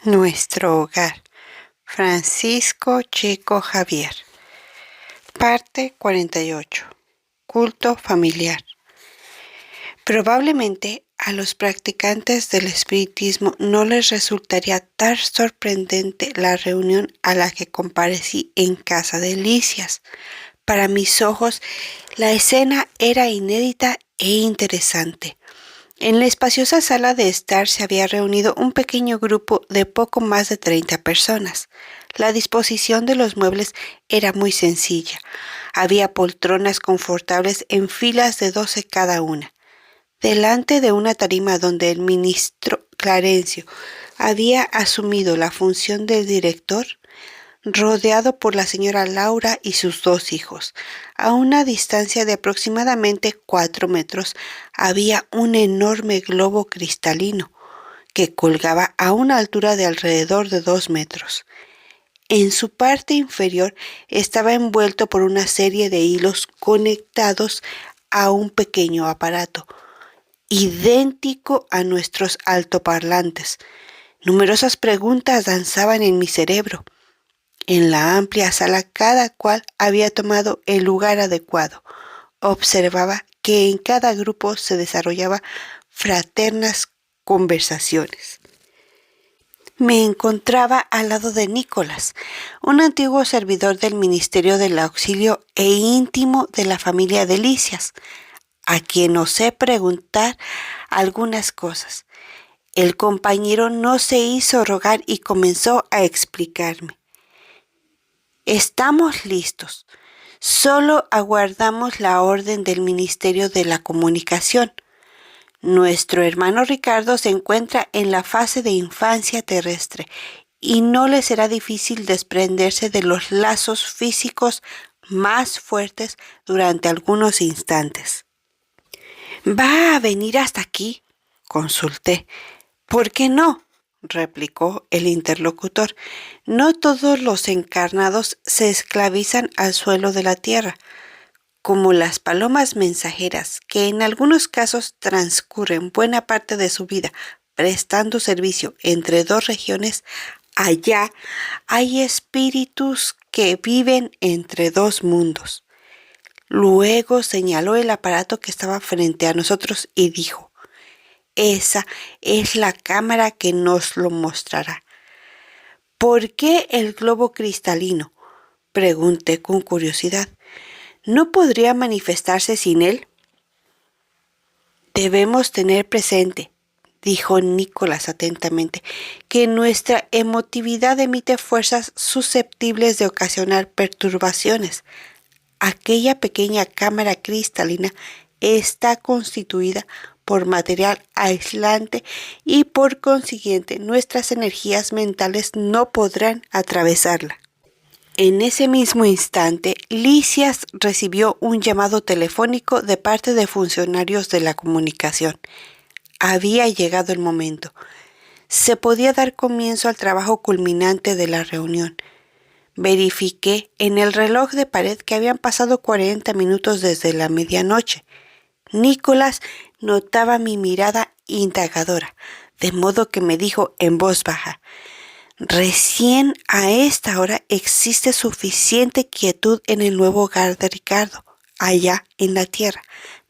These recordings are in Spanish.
Nuestro hogar. Francisco Chico Javier. Parte 48. Culto familiar. Probablemente a los practicantes del espiritismo no les resultaría tan sorprendente la reunión a la que comparecí en casa de Licias. Para mis ojos, la escena era inédita e interesante. En la espaciosa sala de estar se había reunido un pequeño grupo de poco más de 30 personas. La disposición de los muebles era muy sencilla. Había poltronas confortables en filas de 12 cada una. Delante de una tarima donde el ministro Clarencio había asumido la función de director, rodeado por la señora Laura y sus 2 hijos. A una distancia de aproximadamente 4 metros había un enorme globo cristalino que colgaba a una altura de alrededor de 2 metros. En su parte inferior estaba envuelto por una serie de hilos conectados a un pequeño aparato, idéntico a nuestros altoparlantes. Numerosas preguntas danzaban en mi cerebro. En la amplia sala cada cual había tomado el lugar adecuado. Observaba que en cada grupo se desarrollaban fraternas conversaciones. Me encontraba al lado de Nicolás, un antiguo servidor del Ministerio del Auxilio e íntimo de la familia de Licias, a quien osé preguntar algunas cosas. El compañero no se hizo rogar y comenzó a explicarme. Estamos listos. Solo aguardamos la orden del Ministerio de la Comunicación. Nuestro hermano Ricardo se encuentra en la fase de infancia terrestre y no le será difícil desprenderse de los lazos físicos más fuertes durante algunos instantes. ¿Va a venir hasta aquí?, consulté. ¿Por qué no?, replicó el interlocutor. No todos los encarnados se esclavizan al suelo de la tierra. Como las palomas mensajeras, que en algunos casos transcurren buena parte de su vida prestando servicio entre 2 regiones, allá hay espíritus que viven entre 2 mundos. Luego señaló el aparato que estaba frente a nosotros y dijo: esa es la cámara que nos lo mostrará. ¿Por qué el globo cristalino?, pregunté con curiosidad. ¿No podría manifestarse sin él? Debemos tener presente, dijo Nicolás atentamente, que nuestra emotividad emite fuerzas susceptibles de ocasionar perturbaciones. Aquella pequeña cámara cristalina está constituida por material aislante y por consiguiente nuestras energías mentales no podrán atravesarla. En ese mismo instante, Licias recibió un llamado telefónico de parte de funcionarios de la comunicación. Había llegado el momento. Se podía dar comienzo al trabajo culminante de la reunión. Verifiqué en el reloj de pared que habían pasado 40 minutos desde la medianoche. Nicolás notaba mi mirada indagadora, de modo que me dijo en voz baja: recién a esta hora existe suficiente quietud en el nuevo hogar de Ricardo, allá en la tierra.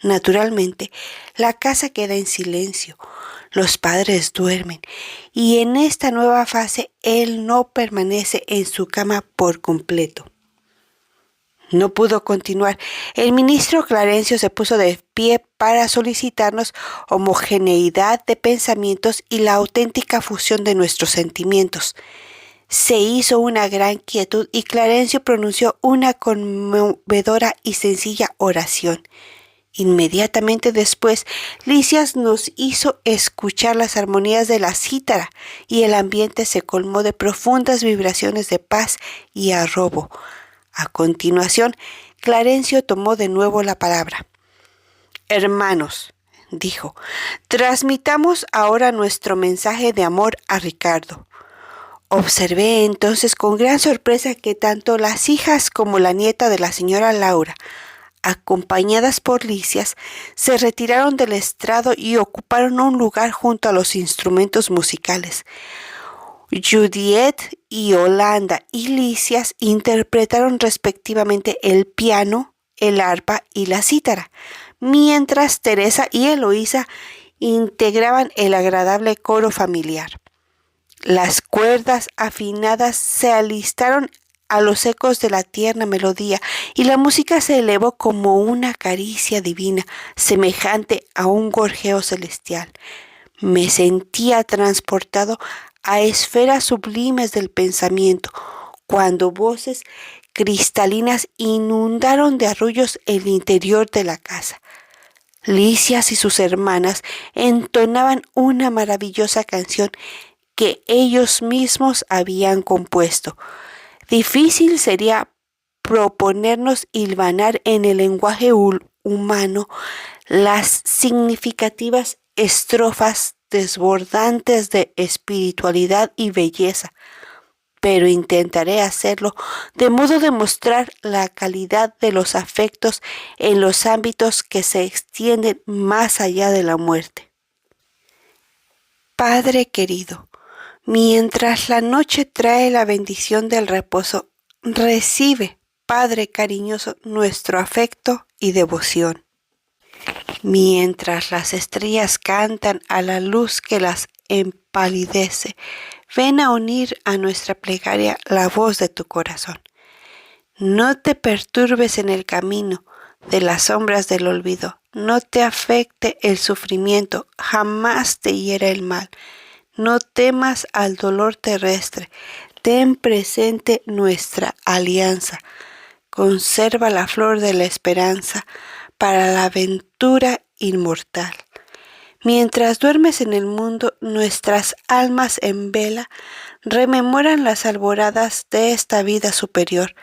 Naturalmente, la casa queda en silencio, los padres duermen, y en esta nueva fase él no permanece en su cama por completo. No pudo continuar. El ministro Clarencio se puso de pie para solicitarnos homogeneidad de pensamientos y la auténtica fusión de nuestros sentimientos. Se hizo una gran quietud y Clarencio pronunció una conmovedora y sencilla oración. Inmediatamente después, Licias nos hizo escuchar las armonías de la cítara y el ambiente se colmó de profundas vibraciones de paz y arrobo. A continuación, Clarencio tomó de nuevo la palabra. Hermanos, dijo, transmitamos ahora nuestro mensaje de amor a Ricardo. Observé entonces con gran sorpresa que tanto las hijas como la nieta de la señora Laura, acompañadas por Licias, se retiraron del estrado y ocuparon un lugar junto a los instrumentos musicales. Juliet y Holanda y Lisias interpretaron respectivamente el piano, el arpa y la cítara, mientras Teresa y Eloísa integraban el agradable coro familiar. Las cuerdas afinadas se alistaron a los ecos de la tierna melodía y la música se elevó como una caricia divina, semejante a un gorjeo celestial. Me sentía transportado a esferas sublimes del pensamiento, cuando voces cristalinas inundaron de arrullos el interior de la casa. Lisias y sus hermanas entonaban una maravillosa canción que ellos mismos habían compuesto. Difícil sería proponernos hilvanar en el lenguaje humano las significativas estrofas desbordantes de espiritualidad y belleza, pero intentaré hacerlo de modo de mostrar la calidad de los afectos en los ámbitos que se extienden más allá de la muerte. Padre querido, mientras la noche trae la bendición del reposo, recibe, Padre cariñoso, nuestro afecto y devoción. Mientras las estrellas cantan a la luz que las empalidece, ven a unir a nuestra plegaria la voz de tu corazón. No te perturbes en el camino de las sombras del olvido, no te afecte el sufrimiento, jamás te hiera el mal. No temas al dolor terrestre, ten presente nuestra alianza. Conserva la flor de la esperanza para la aventura inmortal. Mientras duermes en el mundo, nuestras almas en vela rememoran las alboradas de esta vida superior.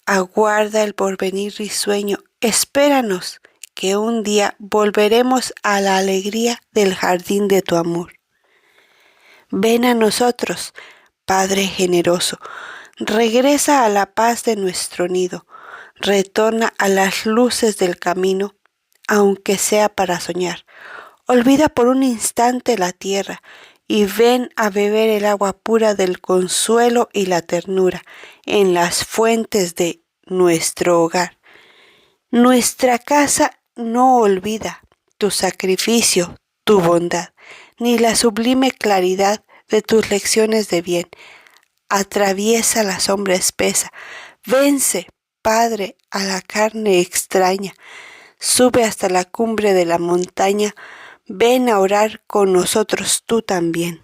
Aguarda el porvenir risueño, espéranos, que un día volveremos a la alegría del jardín de tu amor. Ven a nosotros, Padre generoso, regresa a la paz de nuestro nido, retorna a las luces del camino, aunque sea para soñar. Olvida por un instante la tierra y ven a beber el agua pura del consuelo y la ternura en las fuentes de nuestro hogar. Nuestra casa no olvida tu sacrificio, tu bondad, ni la sublime claridad de tus lecciones de bien. Atraviesa la sombra espesa, vence, Padre, a la carne extraña, sube hasta la cumbre de la montaña, ven a orar con nosotros tú también.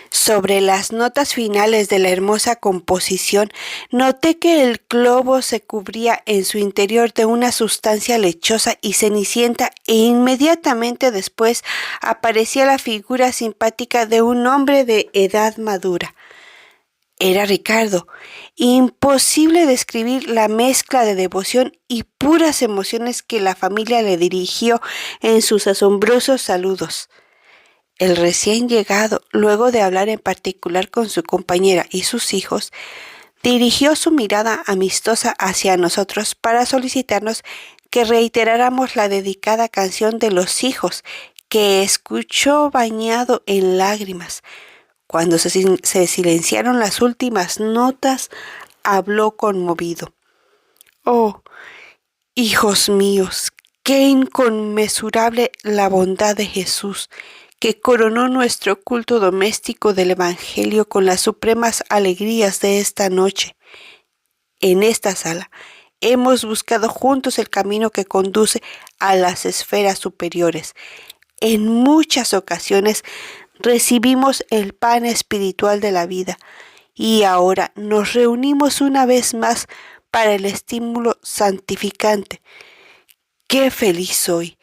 Sobre las notas finales de la hermosa composición, noté que el globo se cubría en su interior de una sustancia lechosa y cenicienta, e inmediatamente después aparecía la figura simpática de un hombre de edad madura. Era Ricardo. Imposible describir la mezcla de devoción y puras emociones que la familia le dirigió en sus asombrosos saludos. El recién llegado, luego de hablar en particular con su compañera y sus hijos, dirigió su mirada amistosa hacia nosotros para solicitarnos que reiteráramos la dedicada canción de los hijos, que escuchó bañado en lágrimas. Cuando se silenciaron las últimas notas, habló conmovido. «Oh, hijos míos, qué inconmensurable la bondad de Jesús, que coronó nuestro culto doméstico del Evangelio con las supremas alegrías de esta noche. En esta sala hemos buscado juntos el camino que conduce a las esferas superiores. En muchas ocasiones recibimos el pan espiritual de la vida y ahora nos reunimos una vez más para el estímulo santificante. ¡Qué feliz soy!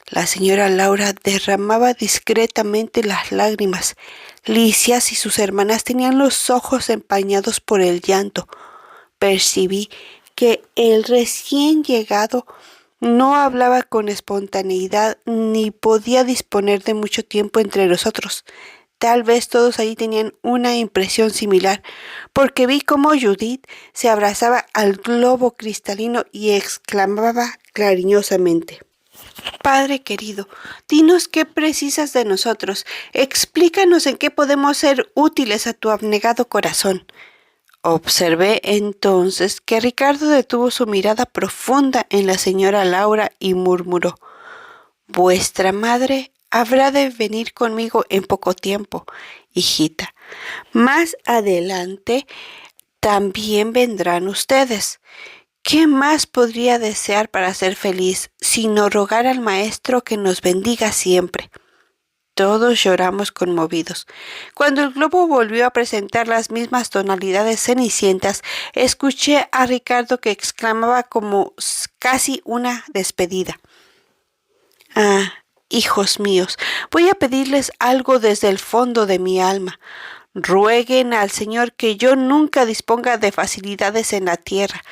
La señora Laura derramaba discretamente las lágrimas. Lisias y sus hermanas tenían los ojos empañados por el llanto. Percibí que el recién llegado no hablaba con espontaneidad ni podía disponer de mucho tiempo entre nosotros. Tal vez todos allí tenían una impresión similar, porque vi cómo Judith se abrazaba al globo cristalino y exclamaba cariñosamente: Padre querido, dinos qué precisas de nosotros, explícanos en qué podemos ser útiles a tu abnegado corazón. Observé entonces que Ricardo detuvo su mirada profunda en la señora Laura y murmuró: Vuestra madre habrá de venir conmigo en poco tiempo, hijita. Más adelante también vendrán ustedes. ¿Qué más podría desear para ser feliz, sino rogar al Maestro que nos bendiga siempre? Todos lloramos conmovidos. Cuando el globo volvió a presentar las mismas tonalidades cenicientas, escuché a Ricardo que exclamaba como casi una despedida: Ah, hijos míos, voy a pedirles algo desde el fondo de mi alma. Rueguen al Señor que yo nunca disponga de facilidades en la tierra,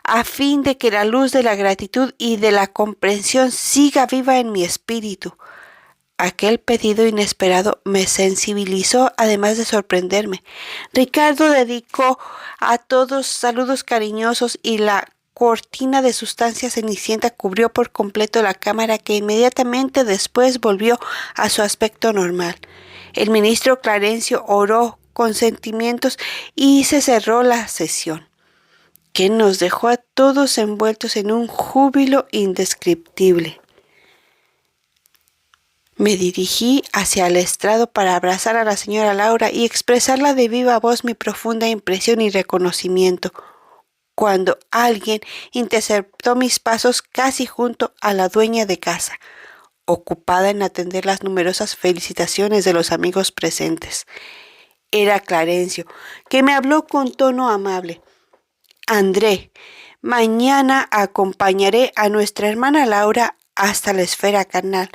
a fin de que la luz de la gratitud y de la comprensión siga viva en mi espíritu. Aquel pedido inesperado me sensibilizó, además de sorprenderme. Ricardo dedicó a todos saludos cariñosos y la cortina de sustancia cenicienta cubrió por completo la cámara, que inmediatamente después volvió a su aspecto normal. El ministro Clarencio oró con sentimientos y se cerró la sesión, que nos dejó a todos envueltos en un júbilo indescriptible. Me dirigí hacia el estrado para abrazar a la señora Laura y expresarla de viva voz mi profunda impresión y reconocimiento, cuando alguien interceptó mis pasos casi junto a la dueña de casa, ocupada en atender las numerosas felicitaciones de los amigos presentes. Era Clarencio, que me habló con tono amable. André, mañana acompañaré a nuestra hermana Laura hasta la esfera carnal.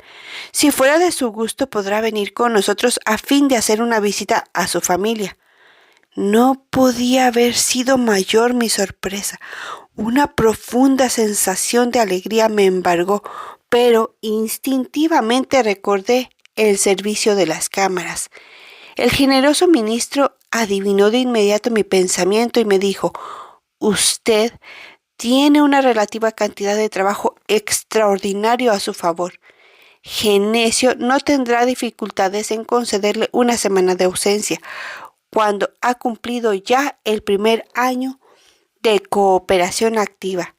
Si fuera de su gusto, podrá venir con nosotros a fin de hacer una visita a su familia. No podía haber sido mayor mi sorpresa. Una profunda sensación de alegría me embargó, pero instintivamente recordé el servicio de las cámaras. El generoso ministro adivinó de inmediato mi pensamiento y me dijo: Usted tiene una relativa cantidad de trabajo extraordinario a su favor. Genesio no tendrá dificultades en concederle una semana de ausencia, cuando ha cumplido ya el primer año de cooperación activa.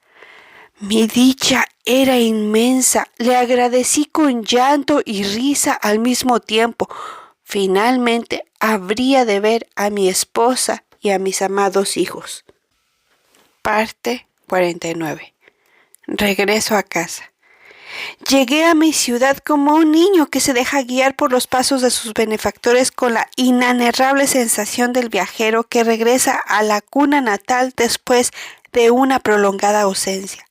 Mi dicha era inmensa. Le agradecí con llanto y risa al mismo tiempo. Finalmente habría de ver a mi esposa y a mis amados hijos. Parte 49. Regreso a casa. Llegué a mi ciudad como un niño que se deja guiar por los pasos de sus benefactores, con la inanerrable sensación del viajero que regresa a la cuna natal después de una prolongada ausencia.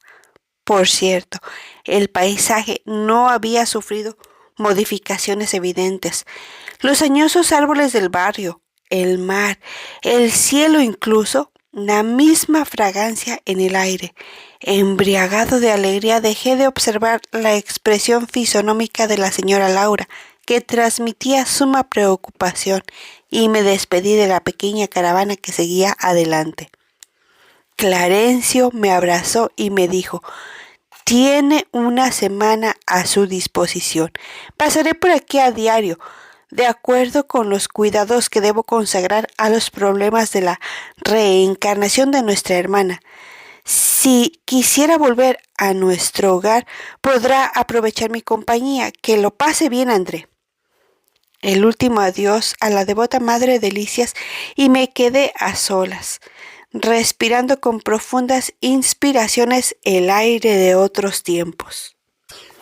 Por cierto, el paisaje no había sufrido modificaciones evidentes. Los añosos árboles del barrio, el mar, el cielo incluso, la misma fragancia en el aire. Embriagado de alegría, dejé de observar la expresión fisonómica de la señora Laura, que transmitía suma preocupación, y me despedí de la pequeña caravana que seguía adelante. Clarencio me abrazó y me dijo: Tiene una semana a su disposición. Pasaré por aquí a diario, de acuerdo con los cuidados que debo consagrar a los problemas de la reencarnación de nuestra hermana. Si quisiera volver a nuestro hogar, podrá aprovechar mi compañía. Que lo pase bien, André. El último adiós a la devota madre Delicias, y me quedé a solas, respirando con profundas inspiraciones el aire de otros tiempos.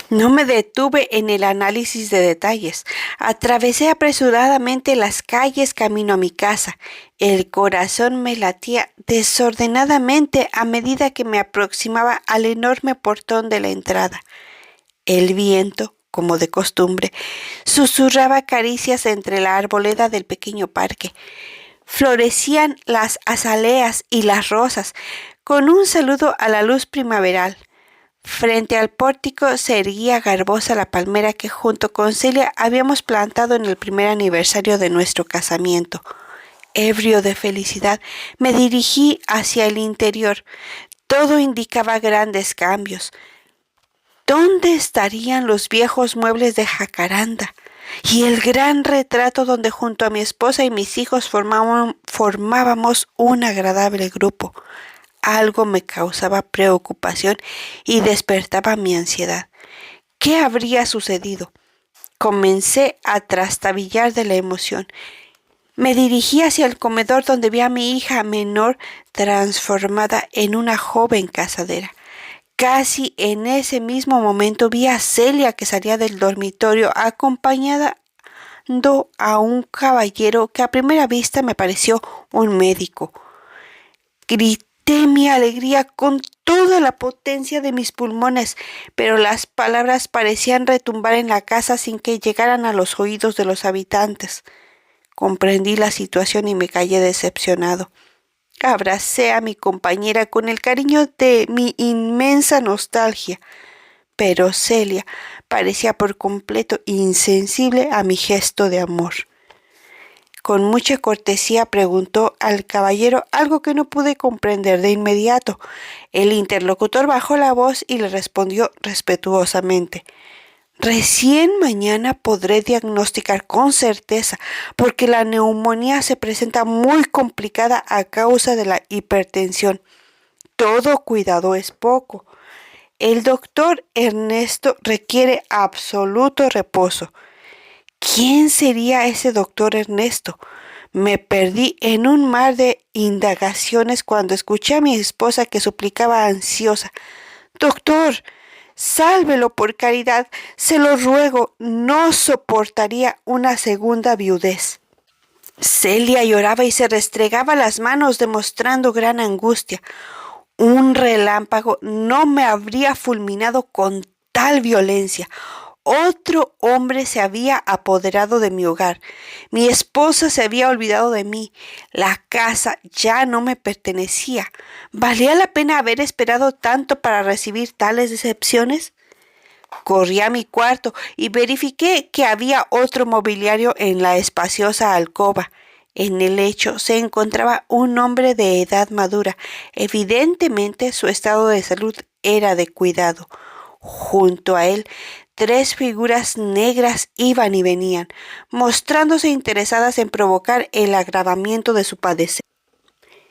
No me detuve en el análisis de detalles. Atravesé apresuradamente las calles camino a mi casa. El corazón me latía desordenadamente a medida que me aproximaba al enorme portón de la entrada. El viento, como de costumbre, susurraba caricias entre la arboleda del pequeño parque. Florecían las azaleas y las rosas, con un saludo a la luz primaveral. Frente al pórtico se erguía garbosa la palmera que junto con Celia habíamos plantado en el primer aniversario de nuestro casamiento. Ebrio de felicidad, me dirigí hacia el interior. Todo indicaba grandes cambios. ¿Dónde estarían los viejos muebles de jacaranda y el gran retrato donde junto a mi esposa y mis hijos formábamos un agradable grupo? Algo me causaba preocupación y despertaba mi ansiedad. ¿Qué habría sucedido? Comencé a trastabillar de la emoción. Me dirigí hacia el comedor donde vi a mi hija menor transformada en una joven casadera. Casi en ese mismo momento vi a Celia que salía del dormitorio acompañada a un caballero que a primera vista me pareció un médico. Grité mi alegría con toda la potencia de mis pulmones, pero las palabras parecían retumbar en la casa sin que llegaran a los oídos de los habitantes. Comprendí la situación y me callé decepcionado. Abracé a mi compañera con el cariño de mi inmensa nostalgia, pero Celia parecía por completo insensible a mi gesto de amor. Con mucha cortesía preguntó al caballero algo que no pude comprender de inmediato. El interlocutor bajó la voz y le respondió respetuosamente: Recién mañana podré diagnosticar con certeza, porque la neumonía se presenta muy complicada a causa de la hipertensión. Todo cuidado es poco. El doctor Ernesto requiere absoluto reposo. ¿Quién sería ese doctor Ernesto? Me perdí en un mar de indagaciones cuando escuché a mi esposa que suplicaba ansiosa: Doctor, sálvelo por caridad, se lo ruego, no soportaría una segunda viudez. Celia lloraba y se restregaba las manos demostrando gran angustia. Un relámpago no me habría fulminado con tal violencia. Otro hombre se había apoderado de mi hogar. Mi esposa se había olvidado de mí. La casa ya no me pertenecía. ¿Valía la pena haber esperado tanto para recibir tales decepciones? Corrí a mi cuarto y verifiqué que había otro mobiliario en la espaciosa alcoba. En el lecho se encontraba un hombre de edad madura. Evidentemente su estado de salud era de cuidado. Junto a él, 3 figuras negras iban y venían, mostrándose interesadas en provocar el agravamiento de su padecer.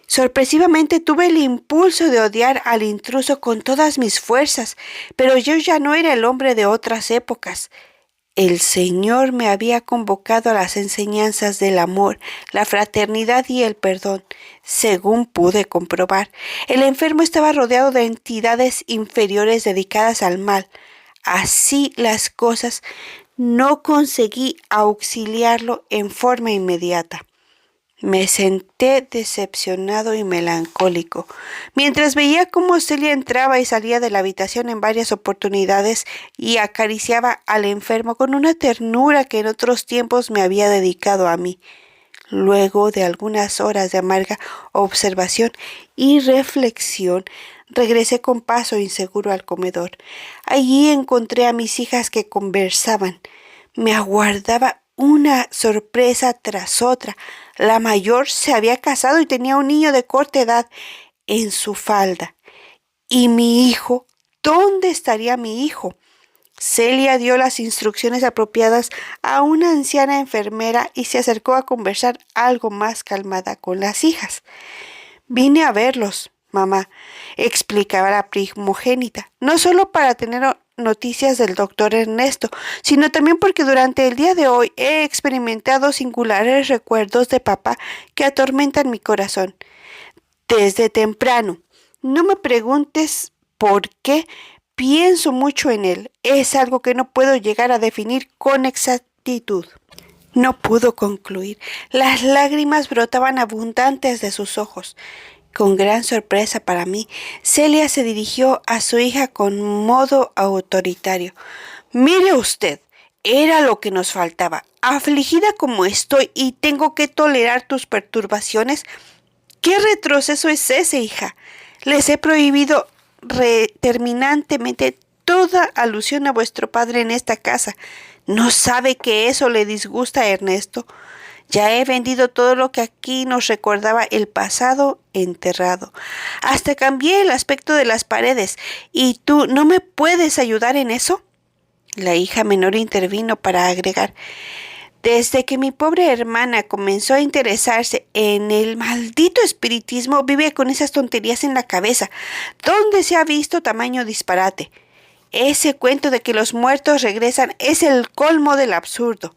Sorpresivamente tuve el impulso de odiar al intruso con todas mis fuerzas, pero yo ya no era el hombre de otras épocas. El Señor me había convocado a las enseñanzas del amor, la fraternidad y el perdón. Según pude comprobar, el enfermo estaba rodeado de entidades inferiores dedicadas al mal. Así las cosas, no conseguí auxiliarlo en forma inmediata. Me senté decepcionado y melancólico, mientras veía cómo Celia entraba y salía de la habitación en varias oportunidades y acariciaba al enfermo con una ternura que en otros tiempos me había dedicado a mí. Luego de algunas horas de amarga observación y reflexión, regresé con paso inseguro al comedor. Allí encontré a mis hijas que conversaban. Me aguardaba una sorpresa tras otra. La mayor se había casado y tenía un niño de corta edad en su falda. ¿Y mi hijo? ¿Dónde estaría mi hijo? Celia dio las instrucciones apropiadas a una anciana enfermera y se acercó a conversar algo más calmada con las hijas. Vine a verlos, mamá, explicaba la primogénita, no solo para tener noticias del doctor Ernesto, sino también porque durante el día de hoy he experimentado singulares recuerdos de papá que atormentan mi corazón. Desde temprano. No me preguntes por qué, pienso mucho en él. Es algo que no puedo llegar a definir con exactitud. No pudo concluir. Las lágrimas brotaban abundantes de sus ojos. Con gran sorpresa para mí, Celia se dirigió a su hija con modo autoritario. Mire usted, era lo que nos faltaba. Afligida como estoy y tengo que tolerar tus perturbaciones. ¿Qué retroceso es ese, hija? Les he prohibido terminantemente toda alusión a vuestro padre en esta casa. ¿No sabe que eso le disgusta a Ernesto? Ya he vendido todo lo que aquí nos recordaba el pasado enterrado. Hasta cambié el aspecto de las paredes. ¿Y tú no me puedes ayudar en eso? La hija menor intervino para agregar: desde que mi pobre hermana comenzó a interesarse en el maldito espiritismo, vive con esas tonterías en la cabeza. ¿Dónde se ha visto tamaño disparate? Ese cuento de que los muertos regresan es el colmo del absurdo.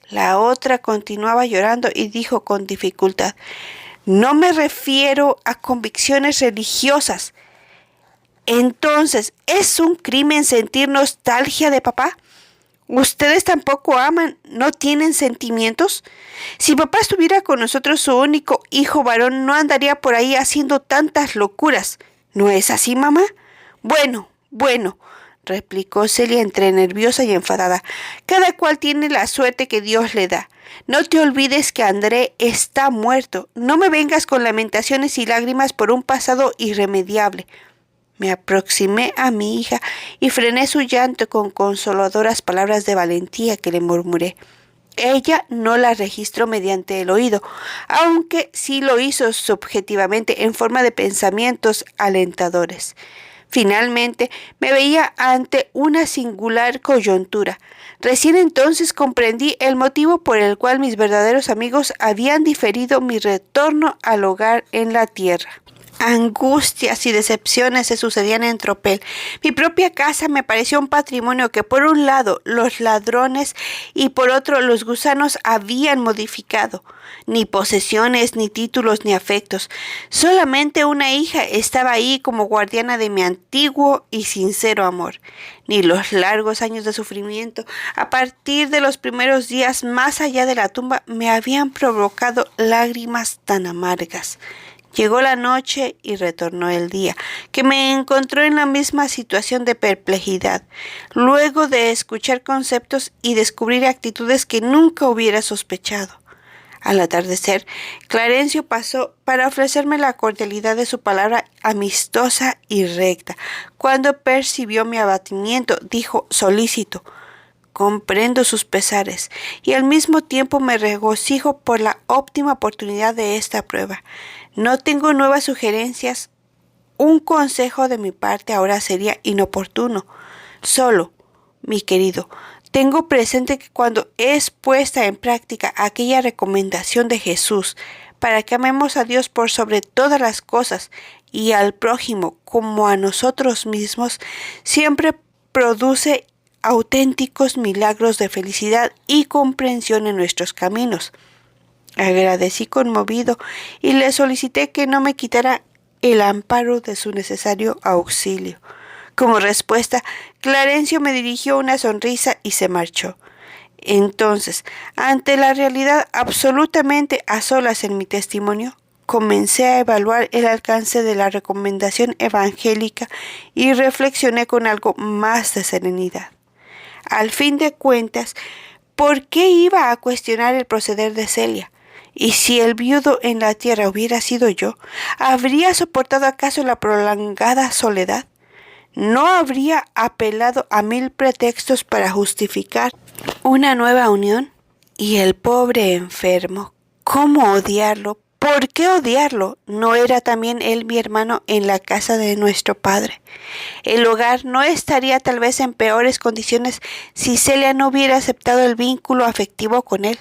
La otra continuaba llorando y dijo con dificultad: no me refiero a convicciones religiosas. Entonces, ¿es un crimen sentir nostalgia de papá? ¿Ustedes tampoco aman? ¿No tienen sentimientos? Si papá estuviera con nosotros, su único hijo varón, no andaría por ahí haciendo tantas locuras. ¿No es así, mamá? Bueno, replicó Celia entre nerviosa y enfadada. Cada cual tiene la suerte que Dios le da. No te olvides que André está muerto. No me vengas con lamentaciones y lágrimas por un pasado irremediable. Me aproximé a mi hija y frené su llanto con consoladoras palabras de valentía que le murmuré. Ella no las registró mediante el oído, aunque sí lo hizo subjetivamente en forma de pensamientos alentadores. Finalmente me veía ante una singular coyuntura. Recién entonces comprendí el motivo por el cual mis verdaderos amigos habían diferido mi retorno al hogar en la tierra. Angustias y decepciones se sucedían en tropel. Mi propia casa me pareció un patrimonio que por un lado los ladrones y por otro los gusanos habían modificado. Ni posesiones, ni títulos, ni afectos. Solamente una hija estaba ahí como guardiana de mi antiguo y sincero amor. Ni los largos años de sufrimiento, a partir de los primeros días más allá de la tumba, me habían provocado lágrimas tan amargas. Llegó la noche y retornó el día, que me encontró en la misma situación de perplejidad, luego de escuchar conceptos y descubrir actitudes que nunca hubiera sospechado. Al atardecer, Clarencio pasó para ofrecerme la cordialidad de su palabra amistosa y recta. Cuando percibió mi abatimiento, dijo solícito: comprendo sus pesares y al mismo tiempo me regocijo por la óptima oportunidad de esta prueba. No tengo nuevas sugerencias. Un consejo de mi parte ahora sería inoportuno. Solo, mi querido, tengo presente que cuando es puesta en práctica aquella recomendación de Jesús para que amemos a Dios por sobre todas las cosas y al prójimo como a nosotros mismos, siempre produce auténticos milagros de felicidad y comprensión en nuestros caminos. Agradecí conmovido y le solicité que no me quitara el amparo de su necesario auxilio. Como respuesta, Clarencio me dirigió una sonrisa y se marchó. Entonces, ante la realidad absolutamente a solas en mi testimonio, comencé a evaluar el alcance de la recomendación evangélica y reflexioné con algo más de serenidad. Al fin de cuentas, ¿por qué iba a cuestionar el proceder de Celia? Y si el viudo en la tierra hubiera sido yo, ¿habría soportado acaso la prolongada soledad? ¿No habría apelado a 1000 pretextos para justificar una nueva unión? Y el pobre enfermo, ¿cómo odiarlo? ¿Por qué odiarlo? ¿No era también él mi hermano en la casa de nuestro padre? El hogar no estaría tal vez en peores condiciones si Celia no hubiera aceptado el vínculo afectivo con él.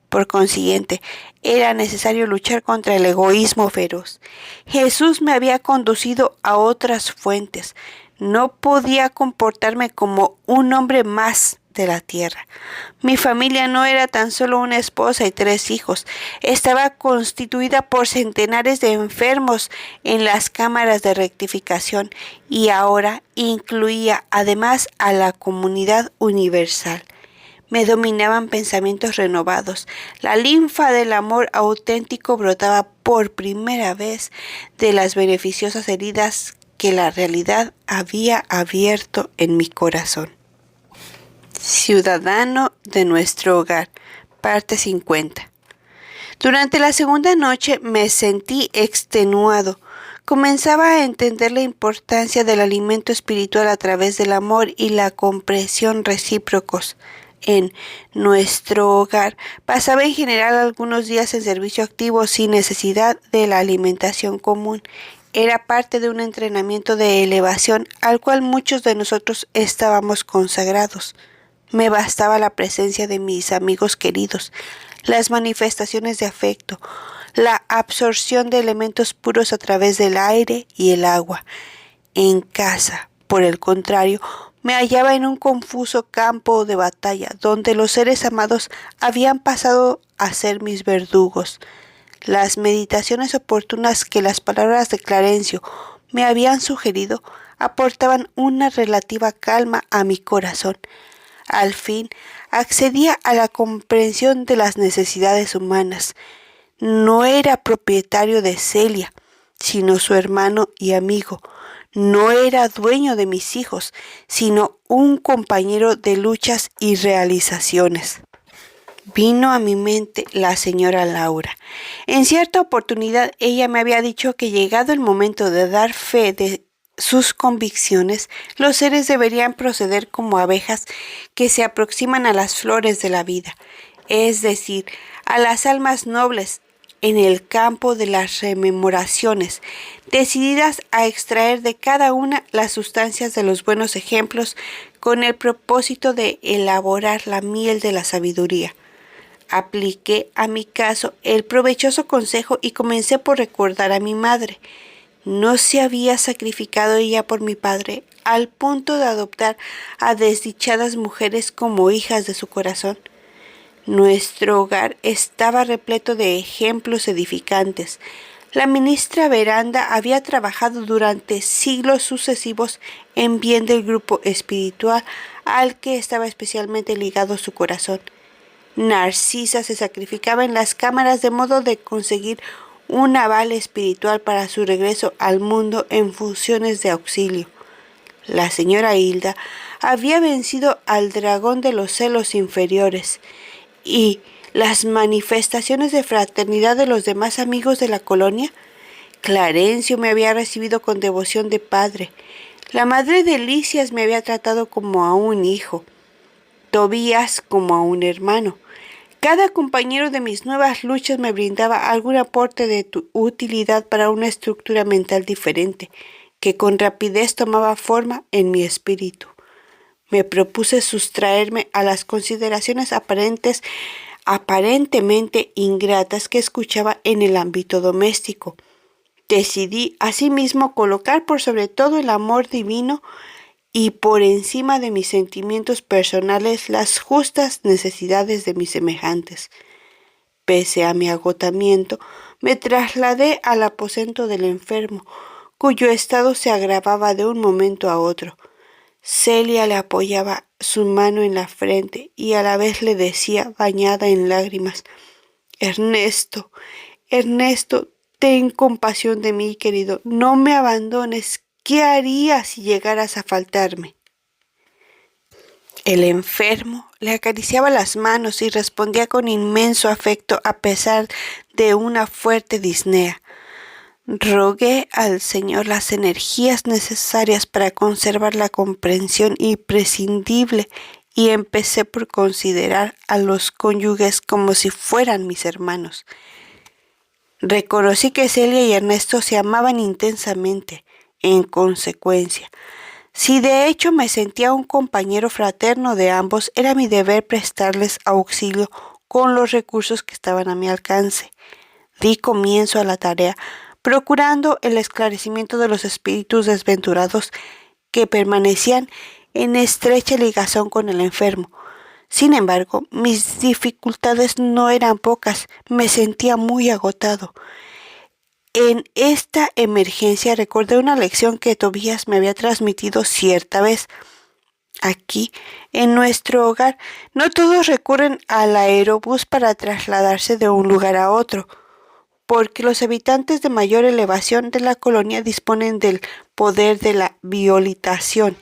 Por consiguiente, era necesario luchar contra el egoísmo feroz. Jesús me había conducido a otras fuentes. No podía comportarme como un hombre más de la tierra. Mi familia no era tan solo una esposa y 3 hijos. Estaba constituida por centenares de enfermos en las cámaras de rectificación y ahora incluía además a la comunidad universal. Me dominaban pensamientos renovados. La linfa del amor auténtico brotaba por primera vez de las beneficiosas heridas que la realidad había abierto en mi corazón. Ciudadano de nuestro hogar, parte 50. Durante la segunda noche me sentí extenuado. Comenzaba a entender la importancia del alimento espiritual a través del amor y la comprensión recíprocos. En nuestro hogar pasaba en general algunos días en servicio activo sin necesidad de la alimentación común. Era parte de un entrenamiento de elevación al cual muchos de nosotros estábamos consagrados. Me bastaba la presencia de mis amigos queridos, las manifestaciones de afecto, la absorción de elementos puros a través del aire y el agua. En casa, por el contrario, me hallaba en un confuso campo de batalla, donde los seres amados habían pasado a ser mis verdugos. Las meditaciones oportunas que las palabras de Clarencio me habían sugerido aportaban una relativa calma a mi corazón. Al fin, accedía a la comprensión de las necesidades humanas. No era propietario de Celia, sino su hermano y amigo. No era dueño de mis hijos, sino un compañero de luchas y realizaciones. Vino a mi mente la señora Laura. En cierta oportunidad ella me había dicho que llegado el momento de dar fe de sus convicciones, los seres deberían proceder como abejas que se aproximan a las flores de la vida, es decir, a las almas nobles en el campo de las rememoraciones, decididas a extraer de cada una las sustancias de los buenos ejemplos con el propósito de elaborar la miel de la sabiduría. Apliqué a mi caso el provechoso consejo y comencé por recordar a mi madre. ¿No se había sacrificado ella por mi padre al punto de adoptar a desdichadas mujeres como hijas de su corazón? Nuestro hogar estaba repleto de ejemplos edificantes. La ministra Veranda había trabajado durante siglos sucesivos en bien del grupo espiritual al que estaba especialmente ligado su corazón. Narcisa se sacrificaba en las cámaras de modo de conseguir un aval espiritual para su regreso al mundo en funciones de auxilio. La señora Hilda había vencido al dragón de los celos inferiores y las manifestaciones de fraternidad de los demás amigos de la colonia. Clarencio me había recibido con devoción de padre. La madre de Licias me había tratado como a un hijo. Tobías como a un hermano. Cada compañero de mis nuevas luchas me brindaba algún aporte de utilidad para una estructura mental diferente, que con rapidez tomaba forma en mi espíritu. Me propuse sustraerme a las consideraciones aparentemente ingratas que escuchaba en el ámbito doméstico. Decidí asimismo colocar por sobre todo el amor divino y por encima de mis sentimientos personales las justas necesidades de mis semejantes. Pese a mi agotamiento, me trasladé al aposento del enfermo, cuyo estado se agravaba de un momento a otro. Celia le apoyaba su mano en la frente y a la vez le decía, bañada en lágrimas, «Ernesto, Ernesto, ten compasión de mí, querido, no me abandones. ¿Qué harías si llegaras a faltarme?» El enfermo le acariciaba las manos y respondía con inmenso afecto a pesar de una fuerte disnea. Rogué al Señor las energías necesarias para conservar la comprensión imprescindible y empecé por considerar a los cónyuges como si fueran mis hermanos. Reconocí que Celia y Ernesto se amaban intensamente. En consecuencia, si de hecho me sentía un compañero fraterno de ambos, era mi deber prestarles auxilio con los recursos que estaban a mi alcance. Di comienzo a la tarea, procurando el esclarecimiento de los espíritus desventurados que permanecían en estrecha ligación con el enfermo. Sin embargo, mis dificultades no eran pocas, me sentía muy agotado. En esta emergencia recordé una lección que Tobías me había transmitido cierta vez. Aquí, en nuestro hogar, no todos recurren al aerobús para trasladarse de un lugar a otro, porque los habitantes de mayor elevación de la colonia disponen del poder de la biolitación.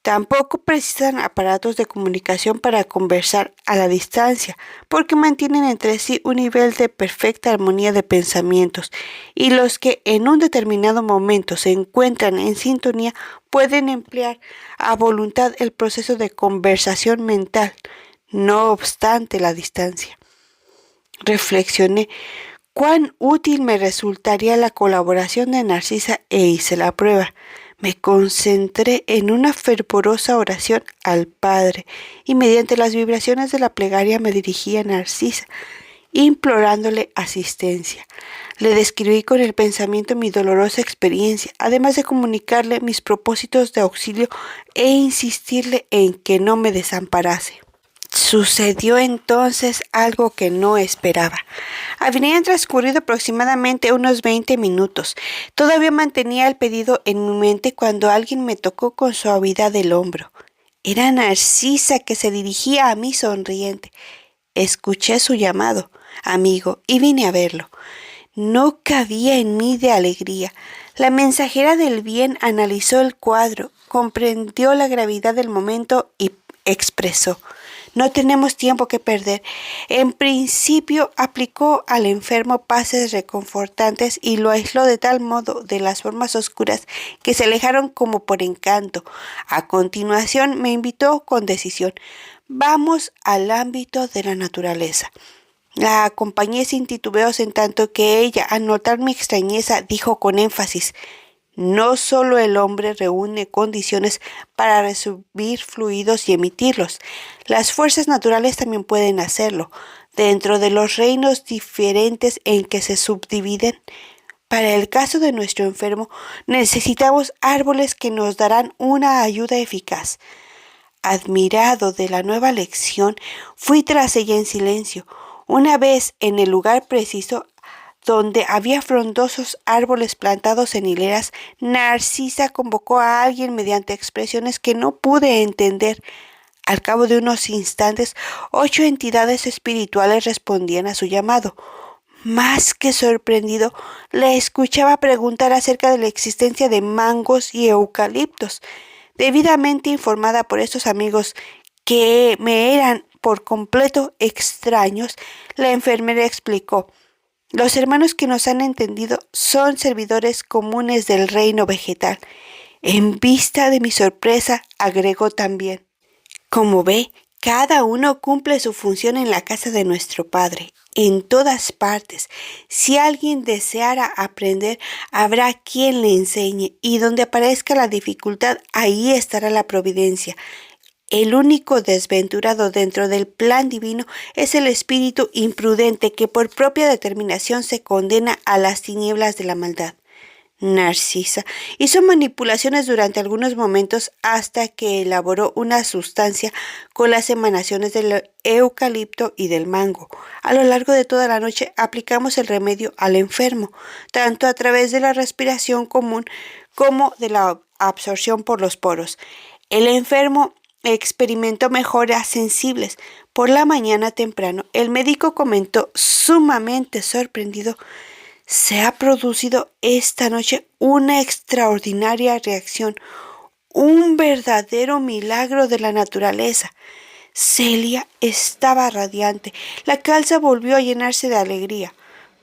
Tampoco precisan aparatos de comunicación para conversar a la distancia, porque mantienen entre sí un nivel de perfecta armonía de pensamientos, y los que en un determinado momento se encuentran en sintonía pueden emplear a voluntad el proceso de conversación mental, no obstante la distancia. Reflexioné cuán útil me resultaría la colaboración de Narcisa e hice la prueba. Me concentré en una fervorosa oración al Padre y mediante las vibraciones de la plegaria me dirigí a Narcisa, implorándole asistencia. Le describí con el pensamiento mi dolorosa experiencia, además de comunicarle mis propósitos de auxilio e insistirle en que no me desamparase. Sucedió entonces algo que no esperaba. Habían transcurrido aproximadamente unos 20 minutos. Todavía mantenía el pedido en mi mente cuando alguien me tocó con suavidad el hombro. Era Narcisa, que se dirigía a mí sonriente. Escuché su llamado, amigo, y vine a verlo. No cabía en mí de alegría. La mensajera del bien analizó el cuadro, comprendió la gravedad del momento y expresó: no tenemos tiempo que perder. En principio aplicó al enfermo pases reconfortantes y lo aisló de tal modo de las formas oscuras que se alejaron como por encanto. A continuación me invitó con decisión: vamos al ámbito de la naturaleza. La acompañé sin titubeos, en tanto que ella, al notar mi extrañeza, dijo con énfasis: no solo el hombre reúne condiciones para recibir fluidos y emitirlos, las fuerzas naturales también pueden hacerlo, dentro de los reinos diferentes en que se subdividen. Para el caso de nuestro enfermo, necesitamos árboles que nos darán una ayuda eficaz. Admirado de la nueva lección, fui tras ella en silencio. Una vez en el lugar preciso, donde había frondosos árboles plantados en hileras, Narcisa convocó a alguien mediante expresiones que no pude entender. Al cabo de unos instantes, 8 entidades espirituales respondían a su llamado. Más que sorprendido, le escuchaba preguntar acerca de la existencia de mangos y eucaliptos. Debidamente informada por estos amigos, que me eran por completo extraños, la enfermera explicó: los hermanos que nos han entendido son servidores comunes del reino vegetal. En vista de mi sorpresa, agregó también: como ve, cada uno cumple su función en la casa de nuestro Padre, en todas partes. Si alguien deseara aprender, habrá quien le enseñe, y donde aparezca la dificultad, ahí estará la providencia. El único desventurado dentro del plan divino es el espíritu imprudente que por propia determinación se condena a las tinieblas de la maldad. Narcisa hizo manipulaciones durante algunos momentos hasta que elaboró una sustancia con las emanaciones del eucalipto y del mango. A lo largo de toda la noche aplicamos el remedio al enfermo, tanto a través de la respiración común como de la absorción por los poros. El enfermo experimentó mejoras sensibles. Por la mañana temprano, el médico comentó, sumamente sorprendido: se ha producido esta noche una extraordinaria reacción, un verdadero milagro de la naturaleza. Celia estaba radiante. La calza volvió a llenarse de alegría.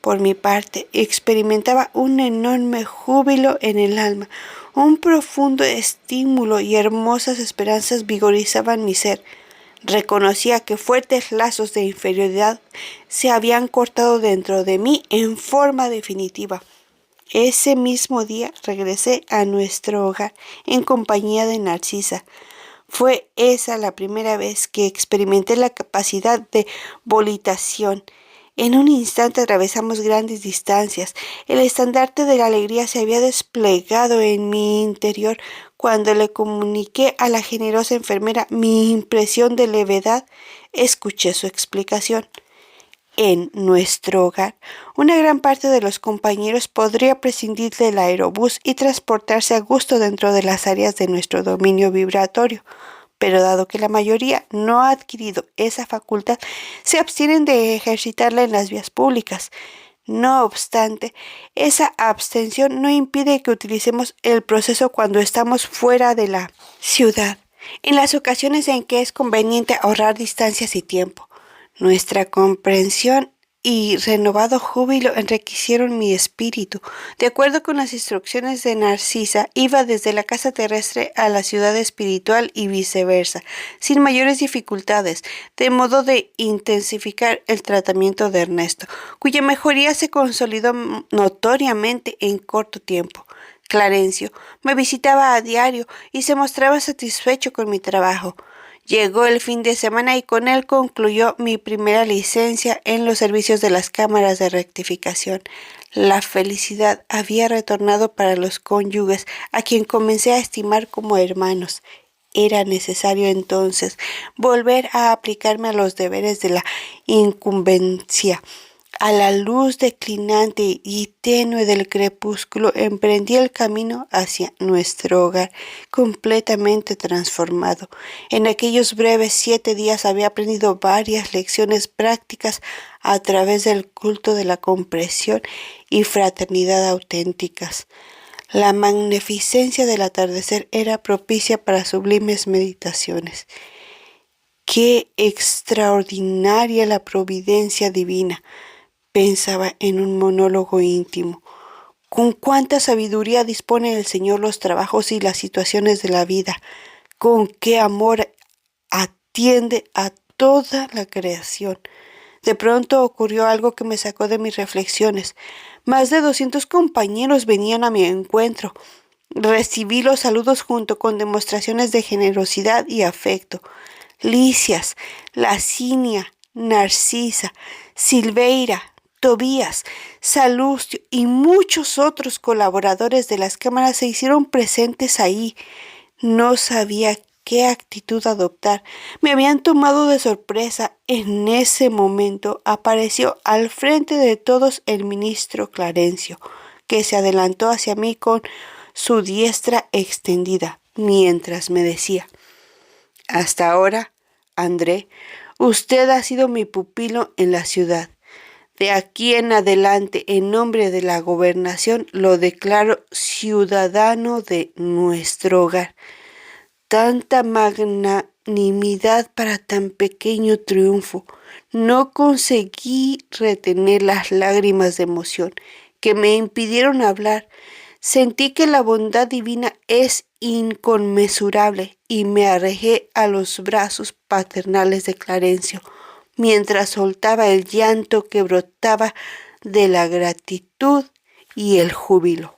Por mi parte, experimentaba un enorme júbilo en el alma. Un profundo estímulo y hermosas esperanzas vigorizaban mi ser. Reconocía que fuertes lazos de inferioridad se habían cortado dentro de mí en forma definitiva. Ese mismo día regresé a nuestro hogar en compañía de Narcisa. Fue esa la primera vez que experimenté la capacidad de volitación. En un instante atravesamos grandes distancias. El estandarte de la alegría se había desplegado en mi interior cuando le comuniqué a la generosa enfermera mi impresión de levedad. Escuché su explicación. En nuestro hogar, una gran parte de los compañeros podría prescindir del aerobús y transportarse a gusto dentro de las áreas de nuestro dominio vibratorio. Pero dado que la mayoría no ha adquirido esa facultad, se abstienen de ejercitarla en las vías públicas. No obstante, esa abstención no impide que utilicemos el proceso cuando estamos fuera de la ciudad. en las ocasiones en que es conveniente ahorrar distancias y tiempo. Nuestra comprensión y renovado júbilo enriquecieron mi espíritu. De acuerdo con las instrucciones de Narcisa, iba desde la casa terrestre a la ciudad espiritual y viceversa, sin mayores dificultades, de modo de intensificar el tratamiento de Ernesto, cuya mejoría se consolidó notoriamente en corto tiempo. Clarencio me visitaba a diario y se mostraba satisfecho con mi trabajo. Llegó el fin de semana y con él concluyó mi primera licencia en los servicios de las cámaras de rectificación. La felicidad había retornado para los cónyuges, a quien comencé a estimar como hermanos. Era necesario entonces volver a aplicarme a los deberes de la incumbencia. A la luz declinante y tenue del crepúsculo emprendí el camino hacia nuestro hogar, completamente transformado. En aquellos breves 7 días había aprendido varias lecciones prácticas a través del culto de la comprensión y fraternidad auténticas. La magnificencia del atardecer era propicia para sublimes meditaciones. ¡Qué extraordinaria la providencia divina!, pensaba en un monólogo íntimo. Con cuánta sabiduría dispone el Señor los trabajos y las situaciones de la vida. Con qué amor atiende a toda la creación. De pronto ocurrió algo que me sacó de mis reflexiones. Más de 200 compañeros venían a mi encuentro. Recibí los saludos junto con demostraciones de generosidad y afecto. Licias, Lacinia, Narcisa, Silveira, Tobías, Salustio y muchos otros colaboradores de las cámaras se hicieron presentes ahí. No sabía qué actitud adoptar. Me habían tomado de sorpresa. En ese momento apareció al frente de todos el ministro Clarencio, que se adelantó hacia mí con su diestra extendida, mientras me decía: hasta ahora, André, usted ha sido mi pupilo en la ciudad. De aquí en adelante, en nombre de la gobernación, lo declaro ciudadano de nuestro hogar. Tanta magnanimidad para tan pequeño triunfo. No conseguí retener las lágrimas de emoción que me impidieron hablar. Sentí que la bondad divina es inconmensurable y me arrojé a los brazos paternales de Clarencio, mientras soltaba el llanto que brotaba de la gratitud y el júbilo.